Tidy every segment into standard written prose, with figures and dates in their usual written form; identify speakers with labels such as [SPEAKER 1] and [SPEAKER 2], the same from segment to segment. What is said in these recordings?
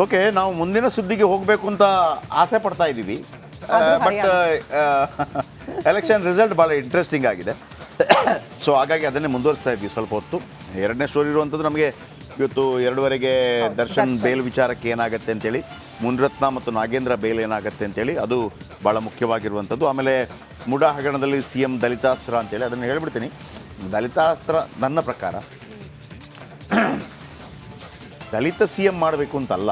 [SPEAKER 1] Okay, ನಾವು ಮುಂದಿನ ಸುದ್ದಿಗೆ ಹೋಗಬೇಕು ಅಂತ ಆಸೆ ಪಡ್ತಾ ಇದ್ದೀವಿ. ಬಟ್ ಎಲೆಕ್ಷನ್ ರಿಸಲ್ಟ್ ಭಾಳ ಇಂಟ್ರೆಸ್ಟಿಂಗ್ ಆಗಿದೆ. ಸೊ ಹಾಗಾಗಿ ಅದನ್ನೇ ಮುಂದುವರಿಸ್ತಾ ಇದ್ವಿ ಸ್ವಲ್ಪ ಹೊತ್ತು. ಎರಡನೇ ಸ್ಟೋರಿ ಇರುವಂಥದ್ದು ನಮಗೆ ಇವತ್ತು 2:30ಗೆ ದರ್ಶನ್ ಬೇಲ್ ವಿಚಾರಕ್ಕೆ ಏನಾಗುತ್ತೆ ಅಂತೇಳಿ, ಮುನಿರತ್ನ ಮತ್ತು ನಾಗೇಂದ್ರ ಬೇಲ್ ಏನಾಗುತ್ತೆ ಅಂತೇಳಿ ಅದು ಭಾಳ ಮುಖ್ಯವಾಗಿರುವಂಥದ್ದು. ಆಮೇಲೆ ಮುಡಾ ಹಗರಣದಲ್ಲಿ CM ದಲಿತಾಸ್ತ್ರ ಅಂತೇಳಿ ಅದನ್ನು ಹೇಳ್ಬಿಡ್ತೀನಿ. ದಲಿತಾಸ್ತ್ರ ನನ್ನ ಪ್ರಕಾರ ದಲಿತ CM ಮಾಡಬೇಕು ಅಂತಲ್ಲ.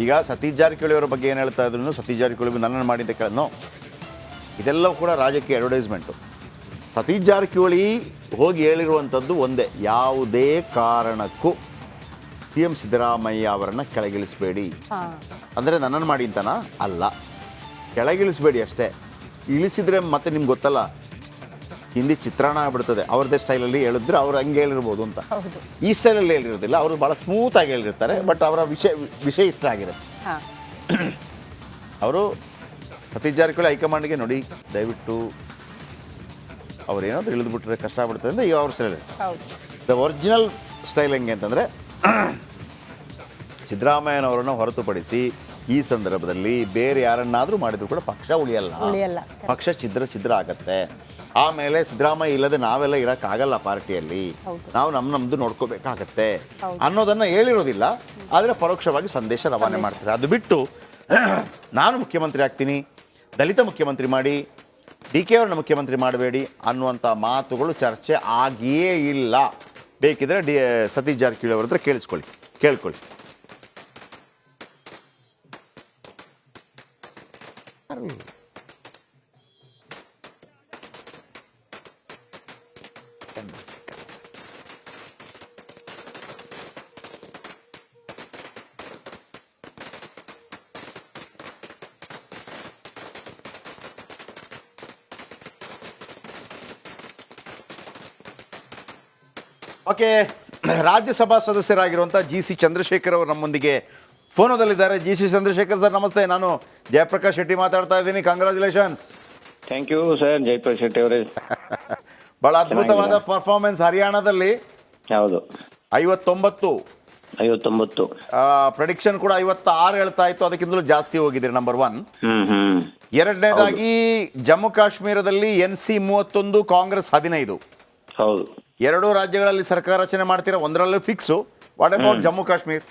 [SPEAKER 1] ಈಗ ಸತೀಶ್ ಜಾರಕಿಹೊಳಿ ಅವರ ಬಗ್ಗೆ ಏನು ಹೇಳ್ತಾ ಇದ್ರು, ಸತೀಶ್ ಜಾರಕಿಹೊಳಿ ನನ್ನನ್ನು ಮಾಡಿದ್ದೆ ನೋ, ಇದೆಲ್ಲವೂ ಕೂಡ ರಾಜಕೀಯ ಅಡ್ವರ್ಟೈಸ್ಮೆಂಟು. ಸತೀಶ್ ಜಾರಕಿಹೊಳಿ ಹೋಗಿ ಹೇಳಿರುವಂಥದ್ದು ಒಂದೇ, ಯಾವುದೇ ಕಾರಣಕ್ಕೂ CM ಸಿದ್ದರಾಮಯ್ಯ ಅವರನ್ನು ಕೆಳಗಿಳಿಸಬೇಡಿ. ಅಂದರೆ ನನ್ನನ್ನು ಮಾಡಿ ಅಂತನಾ? ಅಲ್ಲ, ಕೆಳಗಿಳಿಸಬೇಡಿ ಅಷ್ಟೇ. ಇಳಿಸಿದರೆ ಮತ್ತೆ ನಿಮ್ಗೆ ಗೊತ್ತಲ್ಲ, ಹಿಂದಿ ಚಿತ್ರಾನ್ನ ಆಗ್ಬಿಡ್ತದೆ. ಅವ್ರದ್ದೇ ಸ್ಟೈಲಲ್ಲಿ ಹೇಳಿದ್ರೆ ಅವ್ರು ಹಂಗೆ ಹೇಳಿರ್ಬೋದು ಅಂತ. ಈ ಸ್ಟೈಲಲ್ಲಿ ಹೇಳಿರೋದಿಲ್ಲ, ಅವರು ಭಾಳ ಸ್ಮೂತಾಗಿ ಹೇಳಿರ್ತಾರೆ. ಬಟ್ ಅವರ ವಿಷಯ ಇಷ್ಟ ಆಗಿರುತ್ತೆ. ಅವರು ಸತೀಶ್ ಜಾರಕಿಹೊಳಿ ಹೈಕಮಾಂಡ್ಗೆ ನೋಡಿ, ದಯವಿಟ್ಟು ಅವ್ರೇನಾದ್ರು ಇಳಿದ್ಬಿಟ್ರೆ ಕಷ್ಟ ಆಗ್ಬಿಡ್ತದೆ ಅಂದರೆ ಈಗ ಅವ್ರ ಸ್ಟೈಲ್. ದ ಒರಿಜಿನಲ್ ಸ್ಟೈಲ್ ಹೆಂಗೆ ಅಂತಂದರೆ, ಸಿದ್ದರಾಮಯ್ಯನವರನ್ನು ಹೊರತುಪಡಿಸಿ ಈ ಸಂದರ್ಭದಲ್ಲಿ ಬೇರೆ ಯಾರನ್ನಾದರೂ ಮಾಡಿದ್ರು ಕೂಡ ಪಕ್ಷ ಉಳಿಯಲ್ಲ, ಪಕ್ಷ ಛಿದ್ರ ಆಗತ್ತೆ. ಆಮೇಲೆ ಸಿದ್ದರಾಮಯ್ಯ ಇಲ್ಲದೆ ನಾವೆಲ್ಲ ಇರೋಕ್ಕಾಗಲ್ಲ ಪಾರ್ಟಿಯಲ್ಲಿ, ನಾವು ನಮ್ಮದು ನೋಡ್ಕೋಬೇಕಾಗತ್ತೆ ಅನ್ನೋದನ್ನು ಹೇಳಿರೋದಿಲ್ಲ. ಆದರೆ ಪರೋಕ್ಷವಾಗಿ ಸಂದೇಶ ರವಾನೆ ಮಾಡ್ತಾರೆ. ಅದು ಬಿಟ್ಟು ನಾನು ಮುಖ್ಯಮಂತ್ರಿ ಆಗ್ತೀನಿ, ದಲಿತ ಮುಖ್ಯಮಂತ್ರಿ ಮಾಡಿ, DK ಅವ್ರನ್ನ ಮುಖ್ಯಮಂತ್ರಿ ಮಾಡಬೇಡಿ ಅನ್ನುವಂಥ ಮಾತುಗಳು ಚರ್ಚೆ ಆಗಿಯೇ ಇಲ್ಲ. ಬೇಕಿದ್ರೆ ಸತೀಶ್ ಜಾರಕಿಹೊಳಿ ಅವ್ರ ಹತ್ರ ಕೇಳ್ಕೊಳ್ಳಿ. ಓಕೆ, ರಾಜ್ಯಸಭಾ ಸದಸ್ಯರಾಗಿರುವಂಥ GC ಚಂದ್ರಶೇಖರ್ ಅವರು ನಮ್ಮೊಂದಿಗೆ ಫೋನದಲ್ಲಿದ್ದಾರೆ. GC ಚಂದ್ರಶೇಖರ್ ಸರ್ ನಮಸ್ತೆ. ನಾನು ಜಯಪ್ರಕಾಶ್ ಶೆಟ್ಟಿ ಮಾತಾಡ್ತಾ ಇದ್ದೀನಿ. Congratulations.
[SPEAKER 2] Thank you sir, Jayaprakash Shetty ಅವರೇ.
[SPEAKER 1] ಭಾಳ ಅದ್ಭುತವಾದ ಪರ್ಫಾರ್ಮೆನ್ಸ್ ಹರಿಯಾಣದಲ್ಲಿ.
[SPEAKER 2] ಹೌದು,
[SPEAKER 1] 59 ಪ್ರೆಡಿಕ್ಷನ್ ಕೂಡ 56 ಹೇಳ್ತಾ ಇತ್ತು, ಅದಕ್ಕಿಂತಲೂ ಜಾಸ್ತಿ ಹೋಗಿದ್ದೀರಿ. ನಂಬರ್ 1. ಎರಡನೇದಾಗಿ ಜಮ್ಮು ಕಾಶ್ಮೀರದಲ್ಲಿ NC 31, ಕಾಂಗ್ರೆಸ್ 15.
[SPEAKER 2] ಹೌದು,
[SPEAKER 1] ಎರಡೂ ರಾಜ್ಯಗಳಲ್ಲಿ ಸರ್ಕಾರ ರಚನೆ ಮಾಡ್ತೀರಾ, ಒಂದರಲ್ಲೂ fix. What about Jammu Kashmir?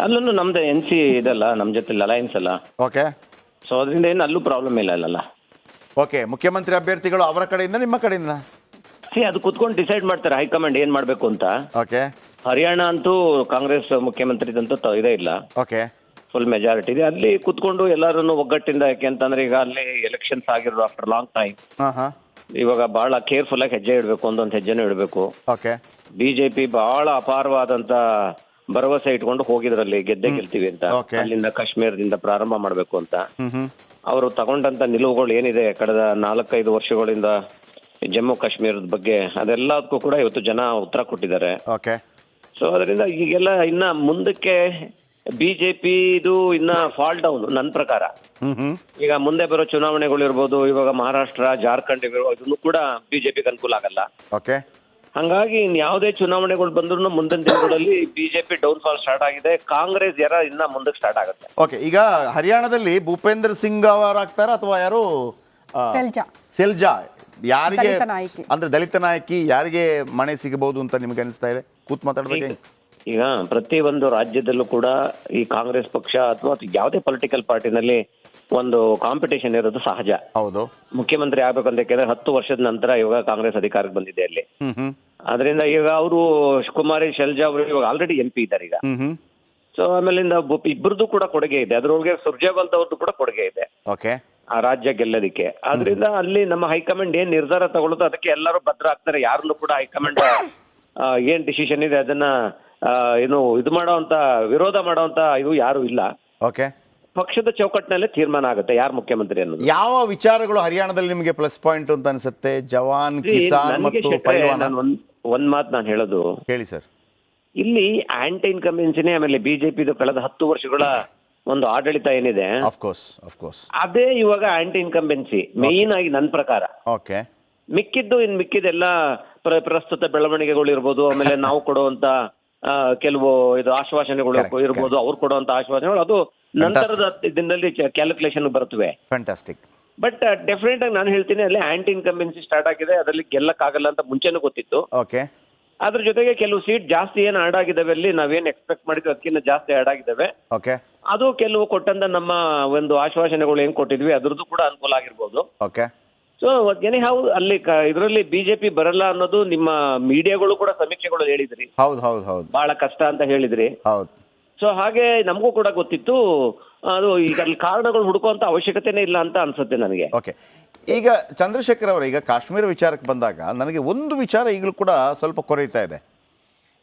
[SPEAKER 2] ಅಲ್ಲೂ ನಮ್ದು NC ಇದಲ್ಲ, ನಮ್ಮ ಜೊತೆ ಅಲಯನ್ಸ್ ಅಲ್ಲ.
[SPEAKER 1] ಓಕೆ,
[SPEAKER 2] ಸೊ ಅದರಿಂದ ಏನು ಅಲ್ಲೂ ಪ್ರಾಬ್ಲಮ್ ಇಲ್ಲ.
[SPEAKER 1] ಓಕೆ, ಮುಖ್ಯಮಂತ್ರಿ ಅಭ್ಯರ್ಥಿಗಳು ಅವರ ಕಡೆಯಿಂದ ನಿಮ್ಮ ಕಡೆಯಿಂದ
[SPEAKER 2] ಅದು ಕುತ್ಕೊಂಡು ಡಿಸೈಡ್ ಮಾಡ್ತಾರೆ ಹೈಕಮಾಂಡ್ ಏನ್ ಮಾಡ್ಬೇಕು ಅಂತ.
[SPEAKER 1] ಓಕೆ,
[SPEAKER 2] ಹರಿಯಾಣ ಅಂತೂ ಕಾಂಗ್ರೆಸ್ ಮುಖ್ಯಮಂತ್ರಿದಂತೂ ಇದೇ ಇಲ್ಲ.
[SPEAKER 1] ಓಕೆ,
[SPEAKER 2] ಫುಲ್ ಮೆಜಾರಿಟಿ ಇದೆ. ಅಲ್ಲಿ ಕುತ್ಕೊಂಡು ಎಲ್ಲರೂ ಒಗ್ಗಟ್ಟಿಂದ, ಯಾಕೆ ಅಂತಂದ್ರೆ ಈಗ ಅಲ್ಲಿ ಎಲೆಕ್ಷನ್ಸ್ ಆಗಿರೋ ಆಫ್ಟರ್ ಲಾಂಗ್ ಟೈಮ್. ಇವಾಗ ಬಹಳ ಕೇರ್ಫುಲ್ ಆಗಿ ಹೆಜ್ಜೆ ಇಡಬೇಕು, ಒಂದೊಂದು ಹೆಜ್ಜೆನೂ ಇಡಬೇಕು.
[SPEAKER 1] ಓಕೆ,
[SPEAKER 2] BJP ಬಹಳ ಅಪಾರವಾದಂತ ಭರವಸೆ ಇಟ್ಕೊಂಡು ಹೋಗಿದ್ರಲ್ಲಿ ಗೆಲ್ತೀವಿ ಅಂತ. ಅಲ್ಲಿಂದ ಕಾಶ್ಮೀರದಿಂದ ಪ್ರಾರಂಭ ಮಾಡಬೇಕು ಅಂತ ಅವರು ತಗೊಂಡಂತ ನಿಲುವುಗಳು ಏನಿದೆ ಕಳೆದ 4-5 ವರ್ಷಗಳಿಂದ ಜಮ್ಮು ಕಾಶ್ಮೀರದ ಬಗ್ಗೆ, ಅದೆಲ್ಲದಕ್ಕೂ ಕೂಡ ಇವತ್ತು ಜನ ಉತ್ತರ ಕೊಟ್ಟಿದ್ದಾರೆ.
[SPEAKER 1] ಓಕೆ,
[SPEAKER 2] ಸೊ ಅದರಿಂದ ಈಗೆಲ್ಲ ಇನ್ನ ಮುಂದಕ್ಕೆ BJP ಇದು ಇನ್ನ ಫಾಲ್ ಡೌನ್ ನನ್ನ ಪ್ರಕಾರ. ಈಗ ಮುಂದೆ ಬರೋ ಚುನಾವಣೆಗಳು ಇರ್ಬೋದು, ಇವಾಗ ಮಹಾರಾಷ್ಟ್ರ, ಜಾರ್ಖಂಡ್ ಇದನ್ನು ಕೂಡ BJPಗೆ ಅನುಕೂಲ ಆಗಲ್ಲ.
[SPEAKER 1] ಓಕೆ,
[SPEAKER 2] ಹಂಗಾಗಿ ಯಾವುದೇ ಚುನಾವಣೆಗಳು ಬಂದ್ರು ಮುಂದಿನ ದಿನಗಳಲ್ಲಿ BJP ಡೌನ್ ಫಾಲ್ ಸ್ಟಾರ್ಟ್ ಆಗಿದೆ. ಕಾಂಗ್ರೆಸ್ ಇನ್ನ ಮುಂದಕ್ಕೆ ಸ್ಟಾರ್ಟ್ ಆಗುತ್ತೆ.
[SPEAKER 1] ಓಕೆ, ಈಗ ಹರಿಯಾಣದಲ್ಲಿ ಭೂಪೇಂದ್ರ ಸಿಂಗ್ ಅವರಾಗ್ತಾರ ಅಥವಾ ಯಾರು? ಸೆಲ್ಜಾ ಯಾರಿಗೆ ಅಂದ್ರೆ ದಲಿತ ನಾಯಕಿ ಯಾರಿಗೆ ಮಣೆ ಸಿಗಬಹುದು ಅಂತ ನಿಮ್ಗೆ ಅನಿಸ್ತಾ ಇದೆ? ಕೂತ್ ಮಾತಾಡ್ಬೇಕು.
[SPEAKER 2] ಈಗ ಪ್ರತಿ ಒಂದು ರಾಜ್ಯದಲ್ಲೂ ಕೂಡ ಈ ಕಾಂಗ್ರೆಸ್ ಪಕ್ಷ ಅಥವಾ ಯಾವುದೇ ಪೊಲಿಟಿಕಲ್ ಪಾರ್ಟಿನಲ್ಲಿ ಒಂದು ಕಾಂಪಿಟೇಷನ್ ಇರೋದು ಸಹಜ.
[SPEAKER 1] ಹೌದು,
[SPEAKER 2] ಮುಖ್ಯಮಂತ್ರಿ ಆಗ್ಬೇಕಂತ ಯಾಕೆಂದ್ರೆ 10 ವರ್ಷದ ನಂತರ ಇವಾಗ ಕಾಂಗ್ರೆಸ್ ಅಧಿಕಾರಕ್ಕೆ ಬಂದಿದೆ ಅಲ್ಲಿ. ಅದರಿಂದ ಈಗ ಅವರು ಕುಮಾರಿ ಶೆಲ್ಜಾ ಅವರು ಇವಾಗ ಆಲ್ರೆಡಿ MP ಇದ್ದಾರೆ ಈಗ. ಸೊ ಆಮೇಲಿಂದ ಇಬ್ಬರದು ಕೂಡ ಕೊಡುಗೆ ಇದೆ, ಅದ್ರೊಳಗೆ ಸುರ್ಜೇವಾಲ್ ಅವ್ರದ್ದು ಕೂಡ ಕೊಡುಗೆ ಇದೆ ಆ ರಾಜ್ಯ ಗೆಲ್ಲೋದಿಕ್ಕೆ. ಆದ್ರಿಂದ ಅಲ್ಲಿ ನಮ್ಮ ಹೈಕಮಾಂಡ್ ಏನ್ ನಿರ್ಧಾರ ತಗೊಳ್ಳೋದು ಅದಕ್ಕೆ ಎಲ್ಲರೂ ಭದ್ರ ಆಗ್ತಾರೆ. ಯಾರನ್ನು ಕೂಡ ಹೈಕಮಾಂಡ್ ಏನ್ ಡಿಸಿಷನ್ ಇದೆ ಅದನ್ನ ವಿರೋಧ ಮಾಡೋಂತ ಇದು ಯಾರು ಇಲ್ಲ.
[SPEAKER 1] ಓಕೆ,
[SPEAKER 2] ಪಕ್ಷದ ಚೌಕಟ್ಟಿನಲ್ಲೇ ತೀರ್ಮಾನ ಆಗುತ್ತೆ ಯಾರು ಮುಖ್ಯಮಂತ್ರಿ ಅನ್ನೋದು.
[SPEAKER 1] ಯಾವ ವಿಚಾರಗಳು ಹರಿಯಾಣದಲ್ಲಿ ನಿಮಗೆ ಪ್ಲಸ್ ಪಾಯಿಂಟ್ ಅಂತ ಅನ್ಸುತ್ತೆ? ಜವಾನ್, ಕಿಸಾನ್ ಮತ್ತು ಪೈಲ್ವಾನ್.
[SPEAKER 2] ಒಂದ್ ಮಾತು ನಾನು ಹೇಳೋದು,
[SPEAKER 1] ಹೇಳಿ ಸರ್.
[SPEAKER 2] ಇಲ್ಲಿ ಆಂಟಿ ಇನ್ಕಂಬೆನ್ಸಿನೇ, ಆಮೇಲೆ BJPದು ಕಳೆದ 10 ವರ್ಷಗಳ ಒಂದು ಆಡಳಿತ ಏನಿದೆ, ಅದೇ ಇವಾಗ ಆಂಟಿ ಇನ್ಕಂಬೆನ್ಸಿ ಮೇನ್ ಆಗಿ ನನ್ನ ಪ್ರಕಾರ.
[SPEAKER 1] ಓಕೆ,
[SPEAKER 2] ಮಿಕ್ಕಿದ್ದೆಲ್ಲ ಪ್ರಸ್ತುತ ಬೆಳವಣಿಗೆಗಳು ಇರ್ಬೋದು, ಆಮೇಲೆ ನಾವು ಕೊಡುವಂತ ಕೆಲವು ಇದು ಆಶ್ವಾಸನೆಗಳು ಇರ್ಬೋದು, ಅವ್ರು ಕೊಡುವಂತ ಆಶ್ವಾಸನೆಗಳು ಅದು ನಂತರದ ದಿನದಲ್ಲಿ ಕ್ಯಾಲ್ಕುಲೇಷನ್ ಬರುತ್ತವೆ.
[SPEAKER 1] ಫ್ಯಾಂಟಾಸ್ಟಿಕ್.
[SPEAKER 2] ಬಟ್ ಡೆಫಿನೆಟ್ ಆಗಿ ನಾನು ಹೇಳ್ತೀನಿ, ಅಲ್ಲಿ ಆಂಟಿ ಇನ್ಕಂಬೆನ್ಸಿ ಸ್ಟಾರ್ಟ್ ಆಗಿದೆ, ಅದರಲ್ಲಿ ಗೆಲ್ಲಕ್ಕಾಗಲ್ಲ ಅಂತ ಮುಂಚೆನೂ ಗೊತ್ತಿತ್ತು.
[SPEAKER 1] ಓಕೆ.
[SPEAKER 2] ಅದ್ರ ಜೊತೆಗೆ ಕೆಲವು ಸೀಟ್ ಜಾಸ್ತಿ ಏನು ಆಡ್ ಆಗಿದಾವೆ, ಅಲ್ಲಿ ನಾವೇನು ಎಕ್ಸ್ಪೆಕ್ಟ್ ಮಾಡಿದ್ವಿ ಅದಕ್ಕಿಂತ ಜಾಸ್ತಿ ಆಡ್ ಆಗಿದ್ದಾವೆ.
[SPEAKER 1] ಓಕೆ.
[SPEAKER 2] ಅದು ಕೆಲವು ಕೊಟ್ಟಂತ ನಮ್ಮ ಒಂದು ಆಶ್ವಾಸನೆಗಳು ಏನ್ ಕೊಟ್ಟಿದ್ವಿ ಅದ್ರದ್ದು ಕೂಡ ಅನುಕೂಲ ಆಗಿರ್ಬೋದು.
[SPEAKER 1] ಓಕೆ.
[SPEAKER 2] ಸೊ ಎನಿಹೌ ಅಲ್ಲಿ ಇದರಲ್ಲಿ ಬಿಜೆಪಿ ಬರಲ್ಲ ಅನ್ನೋದು ನಿಮ್ಮ ಮೀಡಿಯಾಗಳು ಕೂಡ ಸಮೀಕ್ಷೆಗಳು ಹೇಳಿದ್ರಿ.
[SPEAKER 1] ಹೌದು ಹೌದು ಹೌದು.
[SPEAKER 2] ಬಹಳ ಕಷ್ಟ ಅಂತ ಹೇಳಿದ್ರಿ.
[SPEAKER 1] ಹೌದು.
[SPEAKER 2] ಸೊ ಹಾಗೆ ನಮಗೂ ಕೂಡ ಗೊತ್ತಿತ್ತು. ಅದು ಈಗ ಅಲ್ಲಿ ಕಾರಣಗಳು ಹುಡುಕುವಂತ ಅವಶ್ಯಕತೆನೇ ಇಲ್ಲ ಅಂತ ಅನ್ಸುತ್ತೆ ನನಗೆ.
[SPEAKER 1] ಓಕೆ. ಈಗ ಚಂದ್ರಶೇಖರ್ ಅವರ, ಈಗ ಕಾಶ್ಮೀರ ವಿಚಾರಕ್ಕೆ ಬಂದಾಗ ನನಗೆ ಒಂದು ವಿಚಾರ ಈಗಲೂ ಕೂಡ ಸ್ವಲ್ಪ ಕೊರೀತಾ ಇದೆ.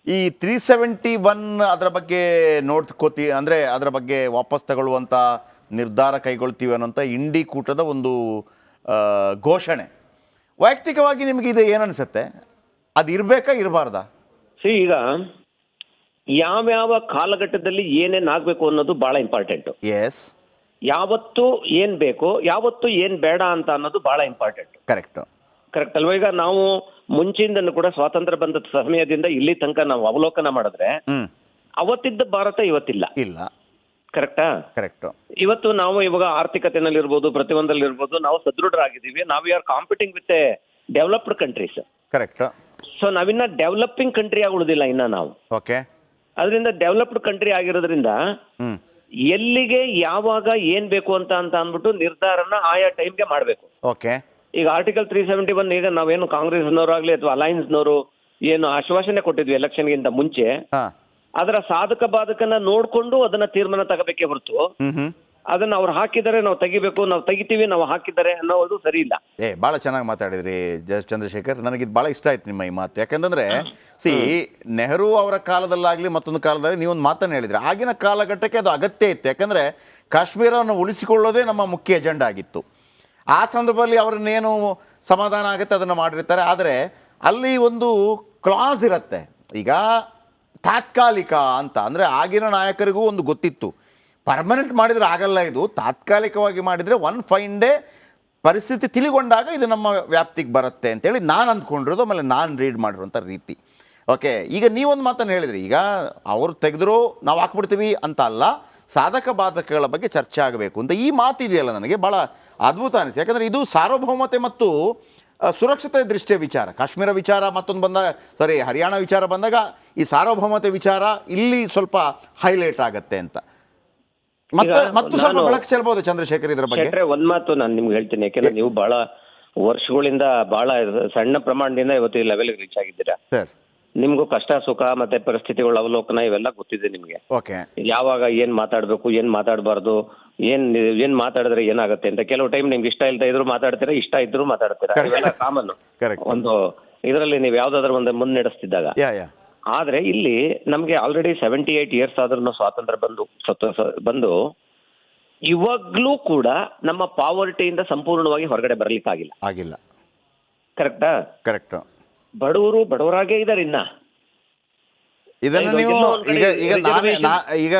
[SPEAKER 1] ಈ 371 ಅದರ ಬಗ್ಗೆ ನೋಡ್ಕೋತಿ ಅಂದರೆ ಅದರ ಬಗ್ಗೆ ವಾಪಸ್ ತಗೊಳ್ಳುವಂಥ ನಿರ್ಧಾರ ಕೈಗೊಳ್ತೀವಿ ಅನ್ನೋಂಥ ಇಂಡಿ ಕೂಟದ ಒಂದು ಘೋಷಣೆ, ವೈಯಕ್ತಿಕವಾಗಿ ನಿಮಗೆ ಇದು ಏನನ್ಸುತ್ತೆ? ಅದು ಇರಬೇಕಾ ಇರಬಾರ್ದಾ?
[SPEAKER 2] ಈಗ ಯಾವ್ಯಾವ ಕಾಲಘಟ್ಟದಲ್ಲಿ ಏನೇನಾಗಬೇಕು ಅನ್ನೋದು ಬಹಳ ಇಂಪಾರ್ಟೆಂಟು.
[SPEAKER 1] ಎಸ್.
[SPEAKER 2] ಯಾವತ್ತು ಏನ್ ಬೇಕು, ಯಾವತ್ತು ಏನ್ ಬೇಡ ಅಂತ ಅನ್ನೋದು ಬಹಳ ಇಂಪಾರ್ಟೆಂಟ್. ಕರೆಕ್ಟ್ ಅಲ್ವಾ? ಈಗ ನಾವು ಮುಂಚಿಂದನೂ ಕೂಡ ಸ್ವಾತಂತ್ರ್ಯ ಬಂದ ಸಮಯದಿಂದ ಇಲ್ಲಿ ತನಕ ನಾವು ಅವಲೋಕನ ಮಾಡಿದ್ರೆ ಅವತ್ತಿದ್ದ ಭಾರತ ಇವತ್ತಿಲ್ಲ.
[SPEAKER 1] ಇಲ್ಲ.
[SPEAKER 2] ಕರೆಕ್ಟಾ?
[SPEAKER 1] ಕರೆಕ್ಟ್.
[SPEAKER 2] ಇವತ್ತು ನಾವು ಇವಾಗ ಆರ್ಥಿಕತೆನಲ್ಲಿ ಇರ್ಬೋದು, ಪ್ರತಿಯೊಂದಲ್ಲಿ ಇರ್ಬೋದು, ನಾವು ಸದೃಢರಾಗಿದ್ದೀವಿ. ನಾವು are competing with developed countries.
[SPEAKER 1] Correct.
[SPEAKER 2] So ನಾವಿನ್ನ ಡೆವಲಪಿಂಗ್ ಕಂಟ್ರಿ ಆಗಿ ಉಳಿದಿಲ್ಲ ಇನ್ನ ನಾವು.
[SPEAKER 1] ಓಕೆ.
[SPEAKER 2] ಅದರಿಂದ ಡೆವಲಪ್ಡ್ ಕಂಟ್ರಿ ಆಗಿರೋದ್ರಿಂದ ಎಲ್ಲಿಗೆ ಯಾವಾಗ ಏನ್ ಬೇಕು ಅಂತ ಅಂದ್ಬಿಟ್ಟು ನಿರ್ಧಾರನ ಆಯಾ ಟೈಮ್ಗೆ ಮಾಡಬೇಕು.
[SPEAKER 1] ಓಕೆ.
[SPEAKER 2] ಈಗ ಆರ್ಟಿಕಲ್ 371 ಈಗ ನಾವೇನು ಕಾಂಗ್ರೆಸ್ನವರಾಗ್ಲಿ ಅಥವಾ ಅಲೈನ್ಸ್ನವರು ಏನು ಆಶ್ವಾಸನೆ ಕೊಟ್ಟಿದ್ವಿ ಎಲೆಕ್ಷನ್ಗಿಂತ ಮುಂಚೆ, ಅದರ ಸಾಧಕ ಬಾಧಕನ ನೋಡ್ಕೊಂಡು ಅದನ್ನ ತೀರ್ಮಾನ ತಗೋಬೇಕೇ ಹೊರತು ಅದನ್ನ ಅವ್ರು ಹಾಕಿದರೆ ನಾವು ತೆಗಿಬೇಕು, ನಾವು ತೆಗಿತೀವಿ, ನಾವು ಹಾಕಿದ್ದಾರೆ ಅನ್ನೋದು ಸರಿ ಇಲ್ಲ.
[SPEAKER 1] ಬಹಳ ಚೆನ್ನಾಗಿ ಮಾತಾಡಿದ್ರಿ ಚಂದ್ರಶೇಖರ್. ನನಗಿದು ಬಹಳ ಇಷ್ಟ ಆಯ್ತು ನಿಮ್ಮ ಈ ಮಾತು. ಯಾಕಂತಂದ್ರೆ ನೆಹರು ಅವರ ಕಾಲದಲ್ಲಾಗ್ಲಿ ಮತ್ತೊಂದು ಕಾಲದಲ್ಲಿ ನೀವೊಂದು ಮಾತನ್ನು ಹೇಳಿದ್ರಿ, ಆಗಿನ ಕಾಲಘಟ್ಟಕ್ಕೆ ಅದು ಅಗತ್ಯ ಇತ್ತು. ಯಾಕಂದ್ರೆ ಕಾಶ್ಮೀರವನ್ನು ಉಳಿಸಿಕೊಳ್ಳೋದೇ ನಮ್ಮ ಮುಖ್ಯ ಎಜೆಂಡಾ ಆಗಿತ್ತು. ಆ ಸಂದರ್ಭದಲ್ಲಿ ಅವ್ರನ್ನೇನು ಸಮಾಧಾನ ಆಗುತ್ತೆ ಅದನ್ನು ಮಾಡಿರ್ತಾರೆ. ಆದರೆ ಅಲ್ಲಿ ಒಂದು ಕ್ಲಾಸ್ ಇರುತ್ತೆ, ಈಗ ತಾತ್ಕಾಲಿಕ ಅಂತ. ಅಂದರೆ ಆಗಿನ ನಾಯಕರಿಗೂ ಒಂದು ಗೊತ್ತಿತ್ತು, ಪರ್ಮನೆಂಟ್ ಮಾಡಿದರೆ ಆಗಲ್ಲ, ಇದು ತಾತ್ಕಾಲಿಕವಾಗಿ ಮಾಡಿದರೆ ಒನ್ ಫೈನ್ ಡೇ ಪರಿಸ್ಥಿತಿ ತಿಳಿಗೊಂಡಾಗ ಇದು ನಮ್ಮ ವ್ಯಾಪ್ತಿಗೆ ಬರುತ್ತೆ ಅಂತೇಳಿ ನಾನು ಅಂದ್ಕೊಂಡಿರೋದು, ಆಮೇಲೆ ನಾನು ರೀಡ್ ಮಾಡಿರೋಂಥ ರೀತಿ. ಓಕೆ. ಈಗ ನೀವೊಂದು ಮಾತನ್ನು ಹೇಳಿದ್ರಿ, ಈಗ ಅವ್ರು ತೆಗೆದ್ರು ನಾವು ಹಾಕ್ಬಿಡ್ತೀವಿ ಅಂತ ಅಲ್ಲ, ಸಾಧಕ ಬಾಧಕಗಳ ಬಗ್ಗೆ ಚರ್ಚೆ ಆಗಬೇಕು ಅಂತ. ಈ ಮಾತಿದೆಯಲ್ಲ ನನಗೆ ಭಾಳ ಅದ್ಭುತ ಅನಿಸ್ತು. ಯಾಕಂದರೆ ಇದು ಸಾರ್ವಭೌಮತೆ ಮತ್ತು ಸುರಕ್ಷತೆ ದೃಷ್ಟಿಯ ವಿಚಾರ. ಕಾಶ್ಮೀರ ವಿಚಾರ ಮತ್ತೊಂದು ಬಂದಾಗ, ಹರಿಯಾಣ ವಿಚಾರ ಬಂದಾಗ ಈ ಸಾರ್ವಭೌಮತೆ ವಿಚಾರ ಇಲ್ಲಿ ಸ್ವಲ್ಪ ಹೈಲೈಟ್ ಆಗತ್ತೆ ಅಂತ. ಮತ್ತು ಸ್ವಲ್ಪ ಬೆಳಕು ಚೆಲ್ಬಹುದು ಚಂದ್ರಶೇಖರ್ ಇದರ ಬಗ್ಗೆ.
[SPEAKER 2] ಒಂದ್ ಮಾತು ನಾನು ನಿಮ್ಗೆ ಹೇಳ್ತೀನಿ, ಯಾಕೆಂದ್ರೆ ನೀವು ಬಹಳ ವರ್ಷಗಳಿಂದ ಬಹಳ ಸಣ್ಣ ಪ್ರಮಾಣದಿಂದ ಇವತ್ತು ಈ ಲೆವೆಲ್ ರೀಚ್ ಆಗಿದ್ದೀರಾ. ನಿಮ್ಗೂ ಕಷ್ಟ ಸುಖ ಮತ್ತೆ ಪರಿಸ್ಥಿತಿಗಳ ಅವಲೋಕನ ಇವೆಲ್ಲ ಗೊತ್ತಿದೆ ನಿಮ್ಗೆ. ಯಾವಾಗ ಏನ್ ಮಾತಾಡ್ಬೇಕು, ಏನ್ ಮಾತಾಡಬಾರ್ದು, ಏನ್ ಮಾತಾಡಿದ್ರೆ ಏನಾಗುತ್ತೆ ಅಂತ. ಕೆಲವು ಟೈಮ್ ನಿಮ್ಗೆ ಇಷ್ಟ ಇಲ್ದ ಇದ್ರು ಮಾತಾಡ್ತೀರಾ, ಇಷ್ಟ ಇದ್ರು ಮಾತಾಡ್ತೀರಾ, ಇವೆಲ್ಲ ಕಾಮನ್ ಒಂದು ಇದರಲ್ಲಿ ನೀವು ಯಾವ್ದಾದ್ರು ಒಂದು ಮುನ್ನಡೆಸ್ತಿದ್ದಾಗ. ಆದ್ರೆ ಇಲ್ಲಿ ನಮ್ಗೆ ಆಲ್ರೆಡಿ 78 years ಆದ್ರೂ ಸ್ವಾತಂತ್ರ್ಯ ಬಂದು ಇವಾಗ್ಲೂ ಕೂಡ ನಮ್ಮ ಪಾವರ್ಟಿಯಿಂದ ಸಂಪೂರ್ಣವಾಗಿ ಹೊರಗಡೆ ಬರ್ಲಿಕ್ಕಾಗಿಲ್ಲ. ಕರೆಕ್ಟಾ?
[SPEAKER 1] ಕರೆಕ್ಟ್.
[SPEAKER 2] ಬಡವರು ಬಡವರಾಗೇ ಇದಾರೆ ಇನ್ನ.
[SPEAKER 1] ಇದನ್ನು ನೀವು ಈಗ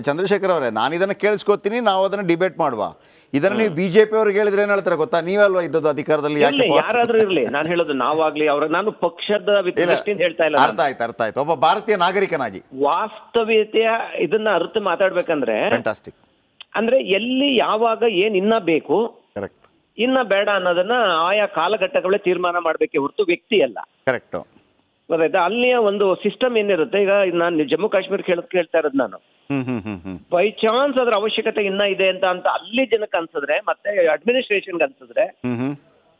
[SPEAKER 1] ಚಂದ್ರಶೇಖರ್ ಅವರೇ, ನಾನು ಇದನ್ನು ಕೇಳಿಸ್ಕೊತೀನಿ, ನಾವು ಅದನ್ನ ಡಿಬೇಟ್ ಮಾಡುವ. ಇದನ್ನ ನೀವು ಬಿಜೆಪಿ ಅವ್ರಿಗೆ ಹೇಳಿದ್ರೆ ಏನ್ ಹೇಳ್ತಾರೆ ಗೊತ್ತಾ? ನೀವಲ್ವಾ ಇದ್ದದ್ದು ಅಧಿಕಾರದಲ್ಲಿ?
[SPEAKER 2] ಯಾರಾದ್ರೂ ಇರ್ಲಿ, ನಾನು ಹೇಳೋದು ನಾವಾಗ್ಲಿ ಅವ್ರ, ನಾನು ಪಕ್ಷದ ಹೇಳ್ತಾ ಇಲ್ಲ.
[SPEAKER 1] ಅರ್ಥ ಆಯ್ತು. ಒಬ್ಬ ಭಾರತೀಯ ನಾಗರಿಕನಾಗಿ
[SPEAKER 2] ವಾಸ್ತವಿಕತೆಯ ಇದನ್ನ ಅರ್ಥ ಮಾತಾಡ್ಬೇಕಂದ್ರೆ
[SPEAKER 1] ಫ್ಯಾಂಟಾಸ್ಟಿಕ್.
[SPEAKER 2] ಅಂದ್ರೆ ಎಲ್ಲಿ ಯಾವಾಗ ಏನ್ ಇನ್ನ ಬೇಕು,
[SPEAKER 1] ಕರೆಕ್ಟ್,
[SPEAKER 2] ಇನ್ನ ಬೇಡ ಅನ್ನೋದನ್ನ ಆಯಾ ಕಾಲಘಟ್ಟಗಳೇ ತೀರ್ಮಾನ ಮಾಡ್ಬೇಕೆ ಹೊರತು ವ್ಯಕ್ತಿ ಅಲ್ಲ.
[SPEAKER 1] ಕರೆಕ್ಟ್.
[SPEAKER 2] ಗೊತ್ತಾಯ್ತಾ? ಅಲ್ಲಿಯ ಒಂದು ಸಿಸ್ಟಮ್ ಏನಿರುತ್ತೆ. ಈಗ ನಾನು ಜಮ್ಮು ಕಾಶ್ಮೀರ ಕೇಳ್ತಾ ಇರೋದು ನಾನು, ಬೈ ಚಾನ್ಸ್ ಅದ್ರ ಅವಶ್ಯಕತೆ ಇನ್ನ ಇದೆ ಅಂತ ಅಲ್ಲಿ ಜನಕ್ಕೆ ಅನ್ಸಿದ್ರೆ, ಮತ್ತೆ ಅಡ್ಮಿನಿಸ್ಟ್ರೇಷನ್ಗೆ ಅನ್ಸಿದ್ರೆ,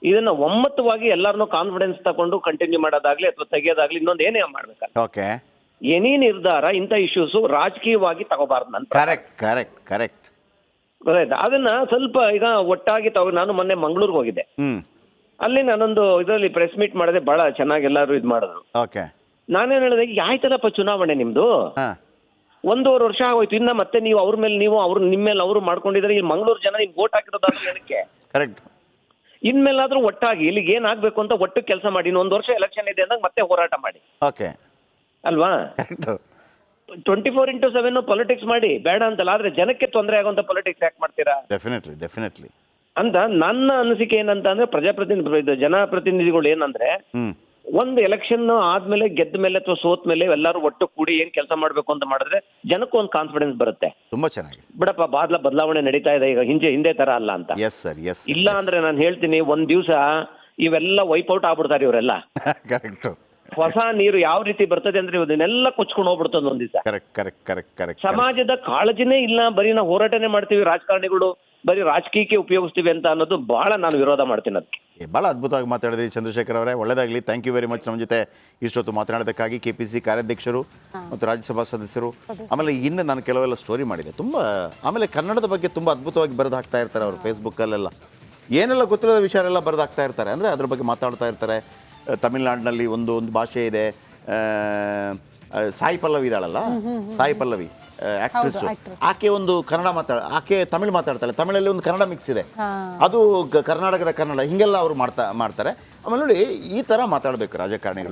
[SPEAKER 2] ಇದನ್ನ ಒಮ್ಮತವಾಗಿ ಎಲ್ಲಾರನ್ನೂ ಕಾನ್ಫಿಡೆನ್ಸ್ ತಗೊಂಡು ಕಂಟಿನ್ಯೂ ಮಾಡೋದಾಗ್ಲಿ ಅಥವಾ ತೆಗಿಯೋದಾಗ್ಲಿ ಇನ್ನೊಂದು ಏನೇ ಮಾಡ್ಬೇಕಲ್ಲ. ಎನಿ ನಿರ್ಧಾರ ಇಂಥ ಇಶ್ಯೂಸ್ ರಾಜಕೀಯವಾಗಿ ತಗೋಬಾರ್ದು ನಾನು.
[SPEAKER 1] ಕರೆಕ್ಟ್.
[SPEAKER 2] ಗೊತ್ತಾಯ್ತಾ? ಅದನ್ನ ಸ್ವಲ್ಪ ಈಗ ಒಟ್ಟಾಗಿ ನಾನು ಮೊನ್ನೆ ಮಂಗಳೂರಿಗೆ ಹೋಗಿದ್ದೆ. ಅಲ್ಲಿ ನಾನೊಂದು ಇದರಲ್ಲಿ ಪ್ರೆಸ್ ಮೀಟ್ ಮಾಡಿದೆ, ಬಹಳ ಚೆನ್ನಾಗಿ ಎಲ್ಲರೂ ಇದು ಮಾಡಿದ್ರು. ನಾನೇನ್ ಹೇಳಿದೆ, ಆಯ್ತಲ್ಲಪ್ಪ ಚುನಾವಣೆ ನಿಮ್ದು 1.5 ವರ್ಷ ಆಗೋಯ್ತು, ಇನ್ನ ಮತ್ತೆ ನೀವು ಅವ್ರ ಮೇಲೆ ನೀವು ಅವ್ರು ನಿಮ್ಮ ಮೇಲೆ ಅವರು ಮಾಡ್ಕೊಂಡಿದ್ರೆ ಈ ಮಂಗಳೂರು ಜನ ನಿಮ್ಗೆ ವೋಟ್ ಹಾಕಿರೋದಾದ್ರೆ ಏನಕ್ಕೆ? ಕರೆಕ್ಟ್. ಇನ್ಮೇಲಾದ್ರೂ ಒಟ್ಟಾಗಿ ಇಲ್ಲಿಗೆ ಏನಾಗಬೇಕು ಅಂತ ಒಟ್ಟು ಕೆಲಸ ಮಾಡಿ. 1 ವರ್ಷ ಎಲೆಕ್ಷನ್ ಇದೆ ಅಂದಾಗ ಮತ್ತೆ ಹೋರಾಟ ಮಾಡಿ. ಅಲ್ವಾ? 24/7 ಪೊಲಿಟಿಕ್ಸ್ ಮಾಡಿ, ಬೇಡ ಅಂತಲ್ಲ. ಆದ್ರೆ ಜನಕ್ಕೆ ತೊಂದರೆ ಆಗುವಂತ ಪೊಲಿಟಿಕ್ಸ್ ಯಾಕೆ ಮಾಡ್ತೀರಾ? ಡೆಫಿನೆಟ್ಲಿ ಅಂತ ನನ್ನ ಅನಿಸಿಕೆ ಏನಂತ ಅಂದ್ರೆ, ಜನಪ್ರತಿನಿಧಿಗಳು ಏನಂದ್ರೆ ಒಂದು ಎಲೆಕ್ಷನ್ ಆದ್ಮೇಲೆ ಗೆದ್ದ ಮೇಲೆ ಅಥವಾ ಸೋತ್ ಮೇಲೆ ಎಲ್ಲರೂ ಒಟ್ಟು ಕೂಡಿ ಏನ್ ಕೆಲಸ ಮಾಡ್ಬೇಕು ಅಂತ ಮಾಡಿದ್ರೆ ಜನಕ್ಕೂ ಒಂದು ಕಾನ್ಫಿಡೆನ್ಸ್ ಬರುತ್ತೆ.
[SPEAKER 1] ತುಂಬಾ ಚೆನ್ನಾಗಿದೆ.
[SPEAKER 2] ಬಿಡಪ್ಪ ಬದಲಾವಣೆ ನಡೀತಾ ಇದೆ ಈಗ, ಹಿಂದೆ ತರ ಅಲ್ಲ ಅಂತ.
[SPEAKER 1] Yes sir, yes.
[SPEAKER 2] ಇಲ್ಲ ಅಂದ್ರೆ ನಾನು ಹೇಳ್ತೀನಿ, ಒಂದ್ ದಿವಸ ಇವೆಲ್ಲ ವೈಪೌಟ್ ಆಗ್ಬಿಡ್ತಾರೆ ಇವರೆಲ್ಲ.
[SPEAKER 1] ಕರೆಕ್ಟ್.
[SPEAKER 2] ಹೊಸ ನೀರು ಯಾವ ರೀತಿ ಬರ್ತದೆ ಅಂದ್ರೆ ಇದನ್ನೆಲ್ಲ ಕೊಚ್ಕೊಂಡು ಹೋಗ್ಬಿಡ್ತದೆ ಒಂದ್ ದಿವಸ.
[SPEAKER 1] Correct correct correct correct.
[SPEAKER 2] ಸಮಾಜದ ಕಾಳಜಿನೇ ಇಲ್ಲ, ಬರೀ ನಾವು ಹೋರಾಟನೇ ಮಾಡ್ತೀವಿ, ರಾಜಕಾರಣಿಗಳು ಬರೀ ರಾಜಕೀಯಕ್ಕೆ ಉಪಯೋಗಿಸ್ತೀವಿ ಅಂತ ಅನ್ನೋದು ಬಹಳ ನಾನು ವಿರೋಧ ಮಾಡ್ತೀನಿ ಅದಕ್ಕೆ.
[SPEAKER 1] ಭಾಳ ಅದ್ಭುತವಾಗಿ ಮಾತಾಡಿದ್ರಿ ಚಂದ್ರಶೇಖರ್ ಅವರೇ, ಒಳ್ಳೆಯದಾಗಲಿ. ಥ್ಯಾಂಕ್ ಯು ವೆರಿ ಮಚ್ ನಮ್ಮ ಜೊತೆ ಇಷ್ಟೊತ್ತು ಮಾತನಾಡೋದಕ್ಕಾಗಿ. KPCC ಕಾರ್ಯಾಧ್ಯಕ್ಷರು ಮತ್ತು ರಾಜ್ಯಸಭಾ ಸದಸ್ಯರು. ಆಮೇಲೆ ಹಿಂದೆ ನಾನು ಕೆಲವೆಲ್ಲ ಸ್ಟೋರಿ ಮಾಡಿದೆ ತುಂಬ. ಆಮೇಲೆ ಕನ್ನಡದ ಬಗ್ಗೆ ತುಂಬ ಅದ್ಭುತವಾಗಿ ಬರೆದು ಹಾಕ್ತಾ ಇರ್ತಾರೆ ಅವರು ಫೇಸ್ಬುಕ್ಕಲ್ಲೆಲ್ಲ. ಏನೆಲ್ಲ ಗೊತ್ತಿರೋ ವಿಚಾರ ಎಲ್ಲ ಬರೆದು ಹಾಕ್ತಾ ಇರ್ತಾರೆ, ಅಂದರೆ ಅದ್ರ ಬಗ್ಗೆ ಮಾತಾಡ್ತಾ ಇರ್ತಾರೆ. ತಮಿಳ್ನಾಡಿನಲ್ಲಿ ಒಂದು ಭಾಷೆ ಇದೆ, ಸಾಯಿ ಪಲ್ಲವಿ ಇದ್ದಾಳಲ್ಲ, ಸಾಯಿ ಪಲ್ಲವಿ ಆಕ್ಟ್ರೆಸ್, ಆಕೆ ಒಂದು ಕನ್ನಡ ಆಕೆ ತಮಿಳು ಮಾತಾಡ್ತಾಳೆ, ತಮಿಳಲ್ಲಿ ಒಂದು ಕನ್ನಡ ಮಿಕ್ಸ್ ಇದೆ, ಅದು ಕರ್ನಾಟಕದ ಕನ್ನಡ, ಹೀಗೆಲ್ಲ ಅವರು ಮಾಡ್ತಾರೆ. ಆಮೇಲೆ ನೋಡಿ, ಈ ಥರ ಮಾತಾಡಬೇಕು ರಾಜಕಾರಣಿಗಳು.